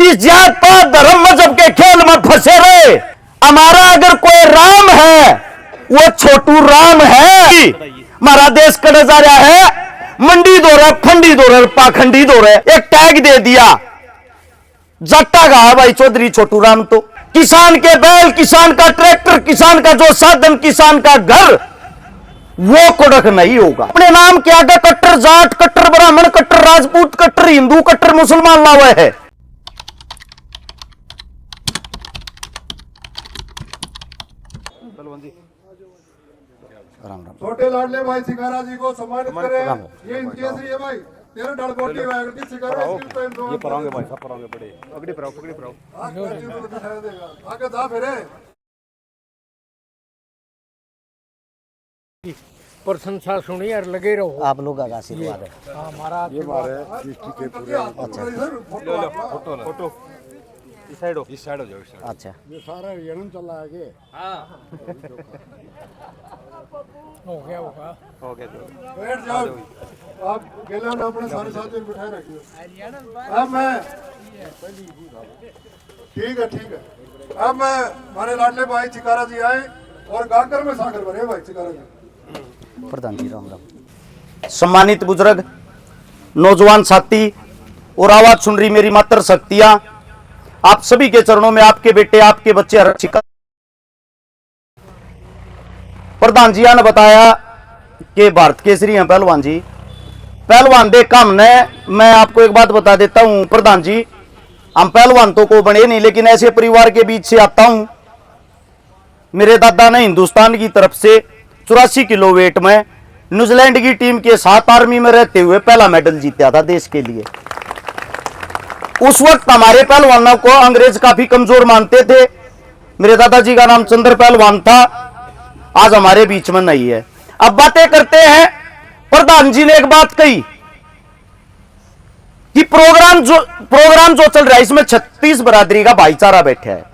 कि जात पात धर्म मजहब के खेल में फंसे रहे। हमारा अगर कोई राम है वो छोटू राम है। हमारा देश कड़ा जा रहा है, मंडी दो रहा, फंडी दो रहा, पाखंडी दो रहा। एक टैग दे दिया जट्टा का है भाई चौधरी छोटू राम। तो किसान के बैल, किसान का ट्रैक्टर, किसान का जो साधन, किसान का घर, वो कुड़क नहीं होगा। अपने नाम के आगे कट्टर जाट, कट्टर ब्राह्मण, कट्टर राजपूत, कट्टर हिंदू, कट्टर मुसलमान लावे है। छोटे लाडले भाई सिकारा जी को सम्मानित करें। ये केसरी है भाई, तेरे डड़कोटी वायर की सिकारा ये परांगे भाई, सब परांगे पड़े। पकड़ी पराओ, पकड़ी पराओ, आगे जा फिरे। प्रशंसा सुनी और लगे रहो। आप लोग का आशीर्वाद है हमारा। ये हमारे डिस्ट्रिक्ट के पूरे फोटो फोटो इस साइड हो जाओ। अच्छा, ये सारा हरियाणा चल रहा है के? हो गया होगा, हो गया। बैठ जाओ आप, गेला ना अपने सारे साथियों को बिठाए रखिए। अब मैं ठीक है। अब मैं हमारे लाडले भाई चिकारा जी आए और गाकर में सागर भरे भाई चिकारा जी। प्रधान जी राम राम। सम्मानित बुजुर्ग, नौजवान साथी और आवाज सुन रही मेरी मात्र शक्तियां, आप सभी के चरणों में आपके बेटे, आपके बच्चे हर्षिका। प्रधान जी ने बताया कि भारत केसरी हैं पहलवान जी। पहलवान देखा हमने। मैं आपको एक बात बता देता हूं प्रधान जी, हम पहलवान तो को बने नहीं, लेकिन ऐसे परिवार के बीच से आता हूं। मेरे दादा ने हिंदुस्तान की तरफ से 84 किलो वेट में न्यूजीलैंड की टीम के साथ आर्मी में रहते हुए पहला मेडल जीता था देश के लिए। उस वक्त हमारे पहलवानों को अंग्रेज काफी कमजोर मानते थे। मेरे दादाजी का नाम चंद्र पहलवान था, आज हमारे बीच में नहीं है। अब बातें करते हैं। प्रधान जी ने एक बात कही कि प्रोग्राम जो चल रहा है इसमें 36 बरादरी का भाईचारा बैठा है।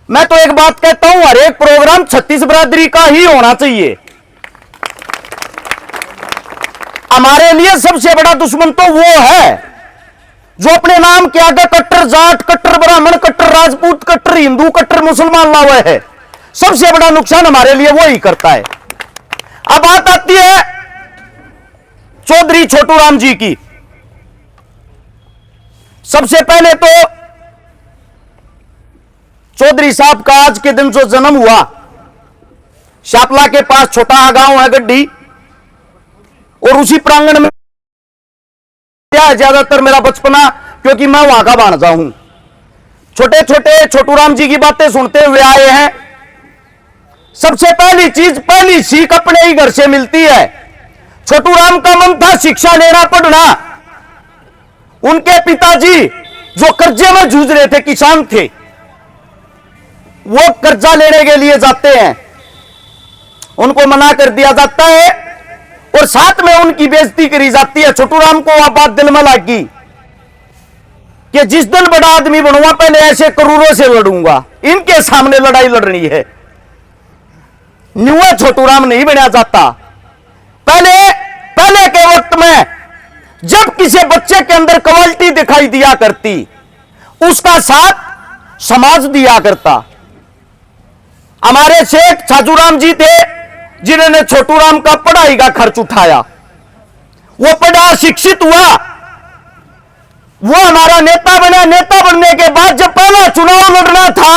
मैं तो एक बात कहता हूं, हर एक प्रोग्राम 36 बरादरी का ही होना चाहिए। हमारे लिए सबसे बड़ा दुश्मन तो वो है जो अपने नाम के आगे कट्टर जाट, कट्टर ब्राह्मण, कट्टर राजपूत, कट्टर हिंदू, कट्टर मुसलमान लावे है। सबसे बड़ा नुकसान हमारे लिए वो ही करता है। अब बात आती है चौधरी छोटू राम जी की। सबसे पहले तो चौधरी साहब का आज के दिन जो जन्म हुआ, शापला के पास छोटा गांव है गड्डी, और उसी प्रांगण में ज्यादातर मेरा बचपना, क्योंकि मैं वहां का भांजा हूं। छोटे छोटे छोटू राम जी की बातें सुनते हुए आए हैं। सबसे पहली चीज, पहली सीख अपने ही घर से मिलती है। छोटू राम का मन था शिक्षा लेना, पढ़ना। उनके पिताजी जो कर्जे में जूझ रहे थे, किसान थे, वो कर्जा लेने के लिए जाते हैं, उनको मना कर दिया जाता है और साथ में उनकी बेइज्जती करी जाती है। छोटू राम को वह बात दिल में लगी कि जिस दिन बड़ा आदमी बनूंगा पहले ऐसे करोड़ों से लड़ूंगा, इनके सामने लड़ाई लड़नी है। न्यूआ छोटू राम नहीं बना जाता। पहले के वक्त में जब किसी बच्चे के अंदर क्वालिटी दिखाई दिया करती, उसका साथ समाज दिया करता। हमारे शेख छाजूराम जी थे जिन्होंने छोटू राम का पढ़ाई का खर्च उठाया। वो पढ़ा, शिक्षित हुआ, वो हमारा नेता बना। नेता बनने के बाद जब पहला चुनाव लड़ना था,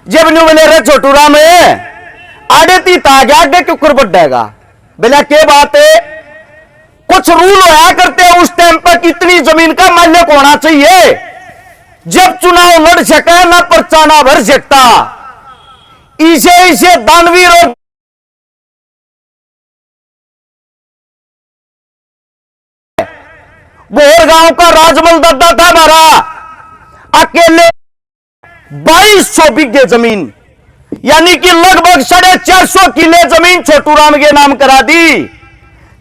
जब न्यू बोले रे छोटू राम आगे ती तागे आगे क्यों कर बढ़ेगा, बोला के बात है, कुछ रूल होया करते हैं उस टाइम पर कितनी जमीन का मालिक होना चाहिए। जब चुनाव लड़ सका ना पर्चा ना भर सकता, इसे दानवीर और बोर गांव का राजमल दादा था हमारा, अकेले 2200 बीघे जमीन, यानी कि लगभग 450 किले जमीन छोटू राम के नाम करा दी।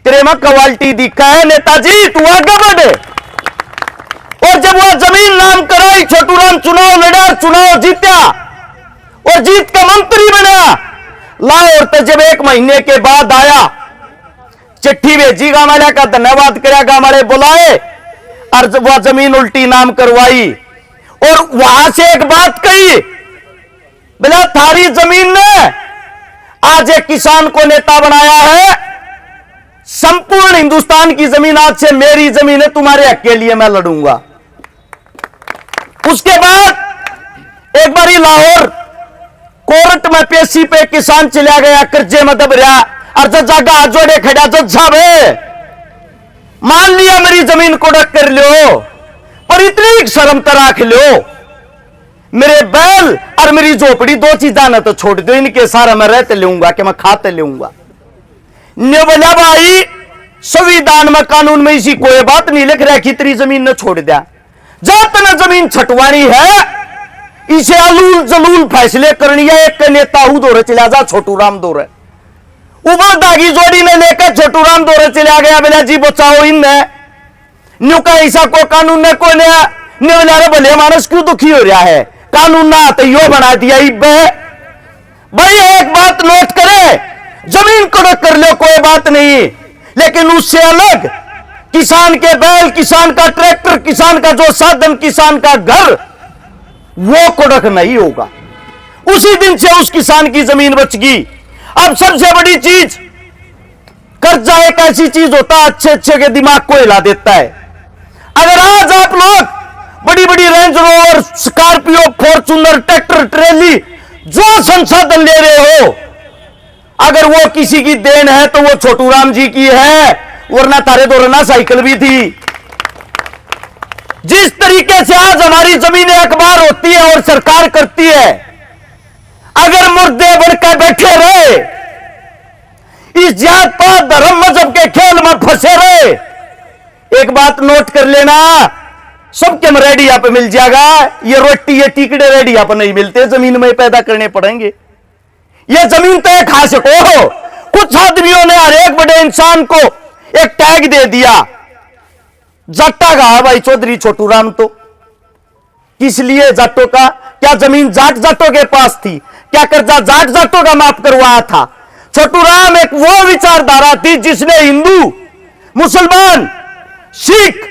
तेरे में क्वालिटी दिखा है नेताजी, तू आगे बढ़े। और जब वह जमीन नाम कराई, छोटू राम चुनाव लड़ा, चुनाव जीता और जीत का मंत्री बना। लाहौर तक जब 1 महीने के बाद आया, चिट्ठी भेजी, गांव वाले का धन्यवाद करा, गांव वाले बुलाए, और वह जमीन उल्टी नाम करवाई और वहां से एक बात कही, बोला थारी जमीन ने आज एक किसान को नेता बनाया है, संपूर्ण हिंदुस्तान की जमीन आज से मेरी जमीन है, तुम्हारे हक के लिए मैं लड़ूंगा। उसके बाद एक बारी लाहौर कोर्ट में पेशी पे किसान चला गया, कर्जे में दब रहा, और जज्जा का हाथ जोड़े खड़ा, जज साहब मान लिया मेरी जमीन को डक कर लो, पर इतनी शर्म तो राख लो, मेरे बैल और मेरी झोपड़ी दो चीजा ना तो छोड़ दो, इनके सारा मैं रहते लूंगा कि मैं खाते लूंगा। ने बोला भाई संविधान में कानून में इसी कोई बात नहीं लिख रहा कि तेरी जमीन ने छोड़ दिया, जब तक जमीन छटवानी है इसे अलूल जलूल फैसले करनी है। एक नेता हूं दौरे चला जा, छोटू राम दौरे उबल दागी जोड़ी ने लेकर छोटू राम दौरे चला गया, बोला जी बचाओ इनने न्यू का ऐसा को कानून ने को ने बोला रे भले मानस क्यों दुखी हो रहा है, कानून ना तो यो बना दिया इब्बे। भाई एक बात नोट करे, जमीन को कर लो कोई बात नहीं, लेकिन उससे अलग किसान के बैल, किसान का ट्रैक्टर, किसान का जो साधन, किसान का घर, वो कोड़क नहीं होगा। उसी दिन से उस किसान की जमीन बच गई। अब सबसे बड़ी चीज, कर्जा एक ऐसी चीज होता है अच्छे अच्छे के दिमाग को हिला देता है। अगर आज आप लोग बड़ी बड़ी Range Rover, Scorpio, Fortuner, tractor, trolley जो संसाधन ले रहे हो, अगर वो किसी की देन है तो वो छोटू राम जी की है, वरना तारे दौराना साइकिल भी थी। जिस तरीके से आज हमारी जमीनें अखबार होती है और सरकार करती है, अगर मुर्दे बढ़कर बैठे रहे, इस जात पात धर्म मजहब के खेल में फंसे रहे, एक बात नोट कर लेना, सबके में रेडिया पे मिल जाएगा, ये रोटी ये टिकड़े रेडिया पे नहीं मिलते, जमीन में पैदा करने पड़ेंगे। ये जमीन तो खा सको। कुछ आदमियों ने हर एक बड़े इंसान को एक टैग दे दिया, जाटा का भाई चौधरी छोटू राम। तो किस लिए जाटों का? क्या जमीन जाट जाटों के पास थी? क्या कर्जा जाट जाटों का माफ करवाया था? छोटू राम एक वो विचारधारा थी जिसने हिंदू, मुसलमान, सिख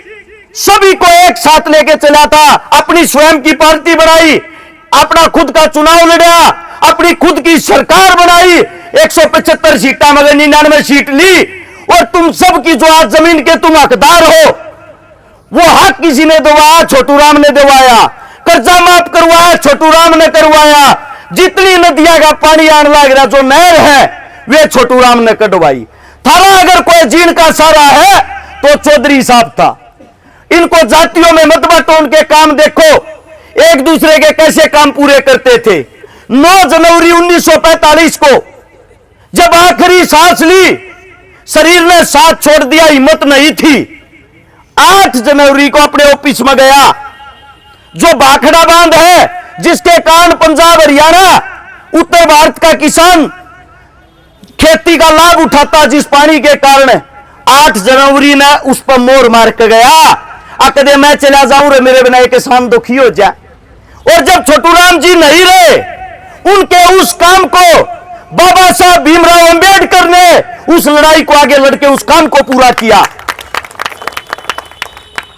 सभी को एक साथ लेके चला था। अपनी स्वयं की पार्टी बनाई, अपना खुद का चुनाव लड़ा, अपनी खुद की सरकार बनाई, 175 सीटा मगर 99 सीट ली। और तुम सब की जो आज जमीन के तुम हकदार हो, वो हक किसी ने दिवाया? छोटू राम ने दिवाया। कर्जा माफ करवाया? छोटू राम ने करवाया। जितनी नदियां का पानी आने लग रहा, जो नहर है, वे छोटू राम ने कटवाई। थारा अगर कोई जीण का सारा है तो चौधरी साहब था। इनको जातियों में मत बांटो, उनके काम देखो, एक दूसरे के कैसे काम पूरे करते थे। 9 जनवरी 1945 को जब आखिरी सांस ली, शरीर ने साथ छोड़ दिया, हिम्मत नहीं थी। 8 जनवरी को अपने ऑफिस में गया, जो भाखड़ा बांध है जिसके कारण पंजाब, हरियाणा, उत्तर भारत का किसान खेती का लाभ उठाता, जिस पानी के कारण 8 जनवरी ने उस पर मोर मार के गया। अकदे मैं चला जाऊं रे, मेरे बिना एक किसान दुखी हो जाए। और जब छोटू राम जी नहीं रहे, उनके उस काम को बाबा साहब भीमराव अंबेडकर ने उस लड़ाई को आगे लड़के उस काम को पूरा किया।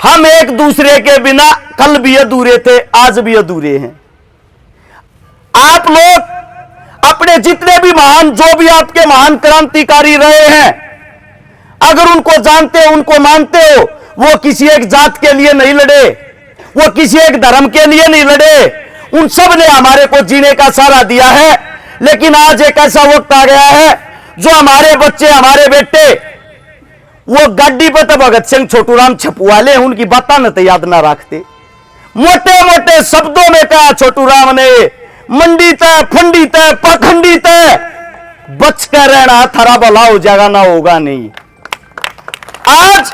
हम एक दूसरे के बिना कल भी अधूरे थे, आज भी अधूरे हैं। आप लोग अपने जितने भी महान, जो भी आपके महान क्रांतिकारी रहे हैं, अगर उनको जानते हो, उनको मानते हो, वो किसी एक जात के लिए नहीं लड़े, वो किसी एक धर्म के लिए नहीं लड़े। उन सब ने हमारे को जीने का सहारा दिया है। लेकिन आज एक ऐसा वक्त आ गया है, जो हमारे बच्चे, हमारे बेटे, वो गाड़ी पे तो भगत सिंह, छोटू राम छपुआले, उनकी बातें न तो याद ना रखते। मोटे मोटे शब्दों में कहा छोटू राम ने, मंडी तय, फंडी तय, पखंडी तय, बच कर रहना, थारा भला हो जाएगा, ना होगा नहीं। आज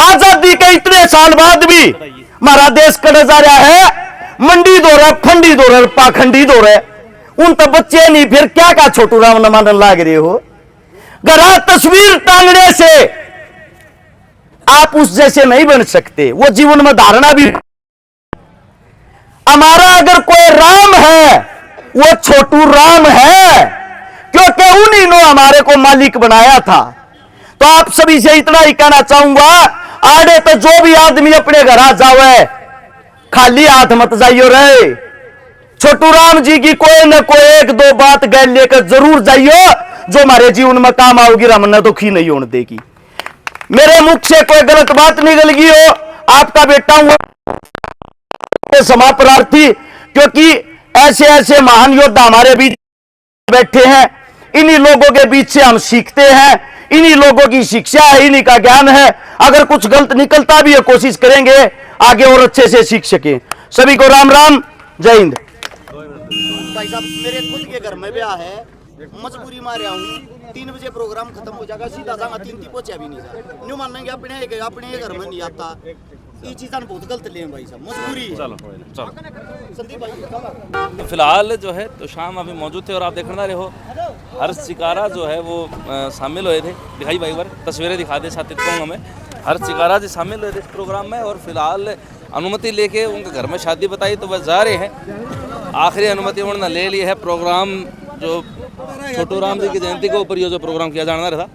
आजादी के इतने साल बाद भी हमारा देश कड़ा जा रहा है, मंडी दो रहा, फंडी दो रहा, पाखंडी दो रहा। उन तो बच्चे नहीं, फिर क्या का छोटू राम न मानने लाग रहे हो? गरा तस्वीर टांगने से आप उस जैसे नहीं बन सकते, वो जीवन में धारणा भी। हमारा अगर कोई राम है, वो छोटू राम है, क्योंकि उन्हीं ने हमारे को मालिक बनाया था। तो आप सभी से इतना ही कहना चाहूंगा, आड़े तो जो भी आदमी अपने घर आ जावे खाली हाथ मत जाइयो रे। छोटू राम जी की कोई न कोई एक दो बात गैल लेकर जरूर जाइयो जो हमारे जीवन में काम आओगी, हमने दुखी नहीं होने देगी। मेरे मुख से कोई गलत बात निकल गई हो, आपका बेटा हूं क्षमा प्रार्थी, क्योंकि ऐसे ऐसे महान योद्धा हमारे बीच बैठे हैं। इन्हीं लोगों के बीच से हम सीखते हैं, इन्हीं लोगों की शिक्षा है, इन्हीं का ज्ञान है। अगर कुछ गलत निकलता भी है कोशिश करेंगे आगे और अच्छे से सीख सके। सभी को राम राम, जय हिंद। भाई साहब मेरे खुद के घर में ब्याह है, मजबूरी में आ रहा हूँ, 3 बजे प्रोग्राम खत्म हो जाएगा, सीधा जाऊंगा 3 पहुंचा भी नहीं जा न्यू मानेंगे अपने घर में नहीं आता। ये चीज़ बहुत गलत ले भाई साहब, मजबूरी है। चलो संदीप भाई फिलहाल जो है तो शाम अभी मौजूद थे और आप देखना रहे हो हर्ष चिकारा जो है वो शामिल हुए थे। दिखाई भाई बार तस्वीरें दिखा दे साथ हमें। हर्ष चिकारा जी शामिल हुए थे इस प्रोग्राम में और फिलहाल अनुमति लेके उनके घर में शादी बताई तो वह जा रहे हैं। आखिरी अनुमति उन्होंने ले ली है। प्रोग्राम जो छोटू राम जी की जयंती के ऊपर ये जो प्रोग्राम किया जाना रहा था